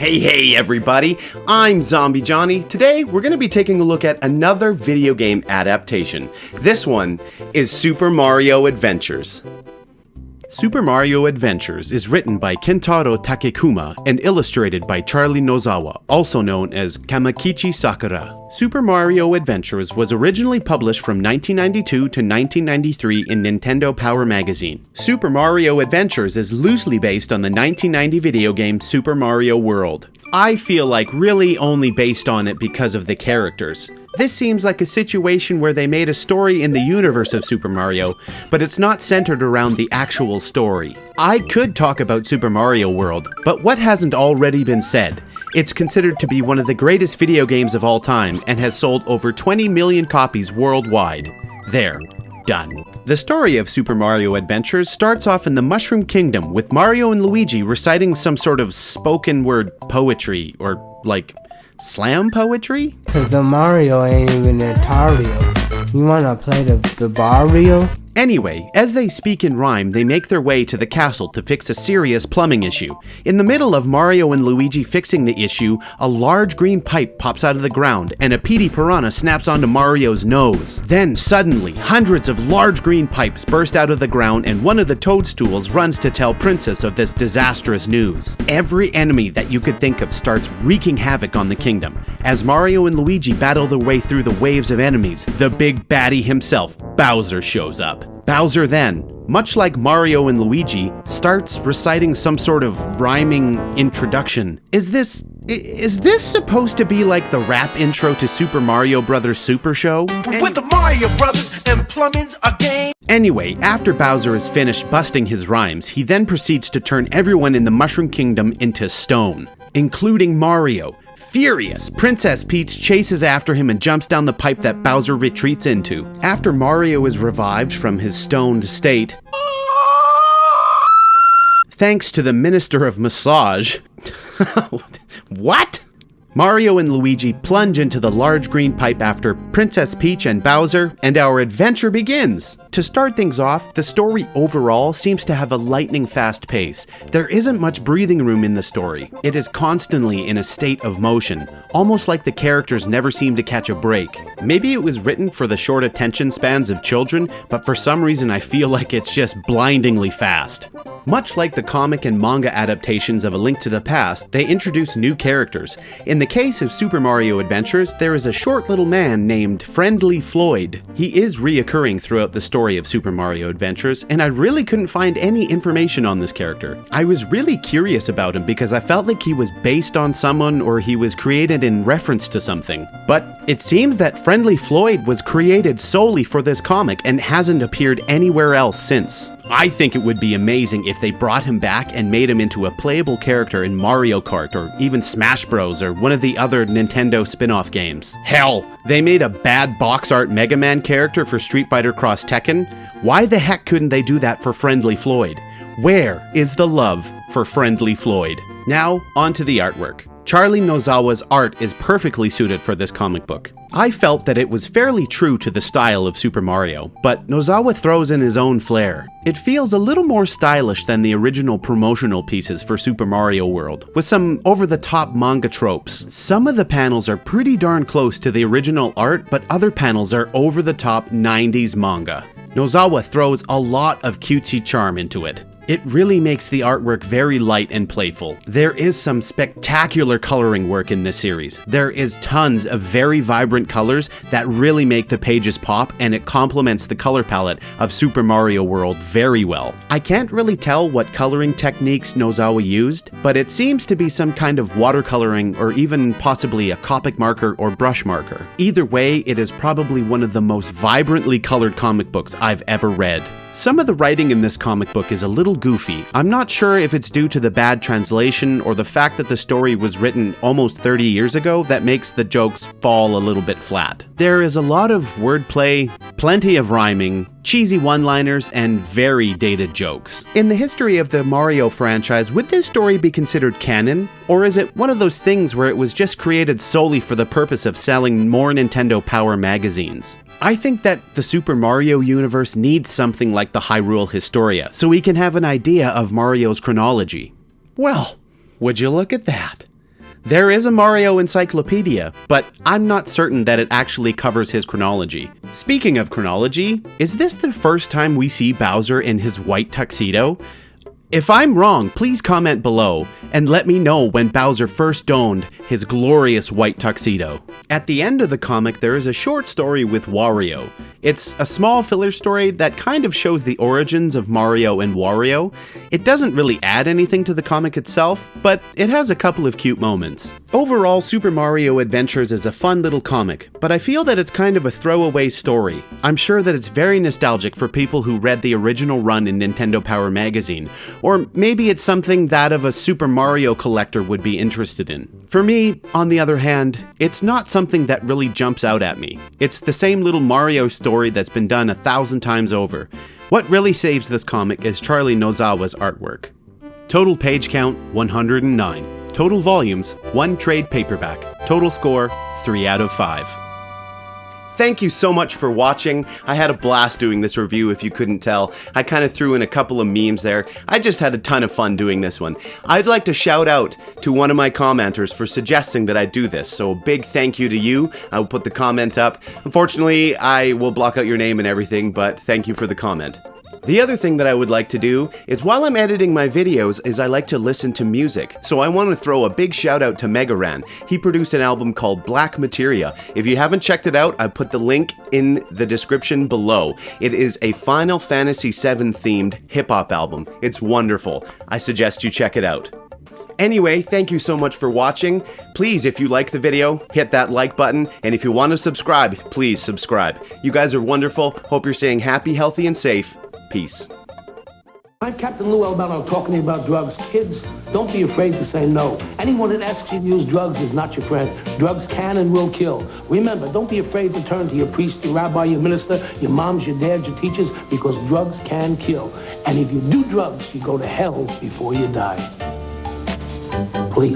Hey everybody, I'm ZombieJohnny. Today we're going to be taking a look at another video game adaptation. This one is Super Mario Adventures. Super Mario Adventures is written by Kentaro Takekuma and illustrated by Charlie Nozawa, also known as Tamakichi Sakura. Super Mario Adventures was originally published from 1992 to 1993 in Nintendo Power Magazine. Super Mario Adventures is loosely based on the 1990 video game Super Mario World. I feel like really only based on it because of the characters. This seems like a situation where they made a story in the universe of Super Mario, but it's not centered around the actual story. I could talk about Super Mario World, but what hasn't already been said? It's considered to be one of the greatest video games of all time and has sold over 20 million copies worldwide. There. Done. The story of Super Mario Adventures starts off in the Mushroom Kingdom with Mario and Luigi reciting some sort of spoken word poetry, or like slam poetry? Cause the Mario ain't even Ontario. You wanna play the Barrio? Anyway, as they speak in rhyme, they make their way to the castle to fix a serious plumbing issue. In the middle of Mario and Luigi fixing the issue, a large green pipe pops out of the ground and a Petey Piranha snaps onto Mario's nose. Then suddenly, hundreds of large green pipes burst out of the ground and one of the toadstools runs to tell Princess of this disastrous news. Every enemy that you could think of starts wreaking havoc on the kingdom. As Mario and Luigi battle their way through the waves of enemies, the big baddie himself, Bowser, shows up. Bowser then, much like Mario and Luigi, starts reciting some sort of rhyming introduction. Is this supposed to be like the rap intro to Super Mario Bros. Super Show? With the Mario Brothers and plumbing's a game. Anyway, after Bowser is finished busting his rhymes, he then proceeds to turn everyone in the Mushroom Kingdom into stone, including Mario. Furious, Princess Peach chases after him and jumps down the pipe that Bowser retreats into. After Mario is revived from his stoned state, thanks to the Minister of Massage. What? Mario and Luigi plunge into the large green pipe after Princess Peach and Bowser, and our adventure begins. To start things off, the story overall seems to have a lightning fast pace. There isn't much breathing room in the story. It is constantly in a state of motion, almost like the characters never seem to catch a break. Maybe it was written for the short attention spans of children, but for some reason I feel like it's just blindingly fast. Much like the comic and manga adaptations of A Link to the Past, they introduce new characters. In the case of Super Mario Adventures, there is a short little man named Friendly Floyd. He is reoccurring throughout the story of Super Mario Adventures, and I really couldn't find any information on this character. I was really curious about him because I felt like he was based on someone or he was created in reference to something. But it seems that Friendly Floyd was created solely for this comic and hasn't appeared anywhere else since. I think it would be amazing if they brought him back and made him into a playable character in Mario Kart or even Smash Bros. Or one of the other Nintendo spin-off games. Hell, they made a bad box art Mega Man character for Street Fighter X Tekken. Why the heck couldn't they do that for Friendly Floyd? Where is the love for Friendly Floyd? Now, on to the artwork. Charlie Nozawa's art is perfectly suited for this comic book. I felt that it was fairly true to the style of Super Mario, but Nozawa throws in his own flair. It feels a little more stylish than the original promotional pieces for Super Mario World, with some over-the-top manga tropes. Some of the panels are pretty darn close to the original art, but other panels are over-the-top 90s manga. Nozawa throws a lot of cutesy charm into it. It really makes the artwork very light and playful. There is some spectacular coloring work in this series. There is tons of very vibrant colors that really make the pages pop, and it complements the color palette of Super Mario World very well. I can't really tell what coloring techniques Nozawa used, but it seems to be some kind of watercoloring or even possibly a Copic marker or brush marker. Either way, it is probably one of the most vibrantly colored comic books I've ever read. Some of the writing in this comic book is a little goofy. I'm not sure if it's due to the bad translation or the fact that the story was written almost 30 years ago that makes the jokes fall a little bit flat. There is a lot of wordplay, plenty of rhyming, cheesy one-liners, and very dated jokes. In the history of the Mario franchise, would this story be considered canon? Or is it one of those things where it was just created solely for the purpose of selling more Nintendo Power magazines? I think that the Super Mario universe needs something like the Hyrule Historia, so we can have an idea of Mario's chronology. Well, would you look at that? There is a Mario encyclopedia, but I'm not certain that it actually covers his chronology. Speaking of chronology, is this the first time we see Bowser in his white tuxedo? If I'm wrong, please comment below and let me know when Bowser first donned his glorious white tuxedo. At the end of the comic, there is a short story with Wario. It's a small filler story that kind of shows the origins of Mario and Wario. It doesn't really add anything to the comic itself, but it has a couple of cute moments. Overall, Super Mario Adventures is a fun little comic, but I feel that it's kind of a throwaway story. I'm sure that it's very nostalgic for people who read the original run in Nintendo Power magazine, or maybe it's something that of a Super Mario collector would be interested in. For me, on the other hand, it's not something that really jumps out at me. It's the same little Mario story that's been done 1,000 times over. What really saves this comic is Charlie Nozawa's artwork. Total page count, 109. Total volumes, 1 trade paperback. Total score, 3 out of 5. Thank you so much for watching. I had a blast doing this review if you couldn't tell. I kind of threw in a couple of memes there. I just had a ton of fun doing this one. I'd like to shout out to one of my commenters for suggesting that I do this, so a big thank you to you. I will put the comment up. Unfortunately, I will block out your name and everything, but thank you for the comment. The other thing that I would like to do is while I'm editing my videos is I like to listen to music. So I want to throw a big shout out to Megaran. He produced an album called Black Materia. If you haven't checked it out, I put the link in the description below. It is a Final Fantasy VII themed hip-hop album. It's wonderful. I suggest you check it out. Anyway, thank you so much for watching. Please, if you like the video, hit that like button, and if you want to subscribe, please subscribe. You guys are wonderful. Hope you're staying happy, healthy, and safe. Peace. I'm Captain Lou Albano talking to you about drugs. Kids, don't be afraid to say no. Anyone that asks you to use drugs is not your friend. Drugs can and will kill. Remember, don't be afraid to turn to your priest, your rabbi, your minister, your moms, your dads, your teachers, because drugs can kill. And if you do drugs, you go to hell before you die. Please.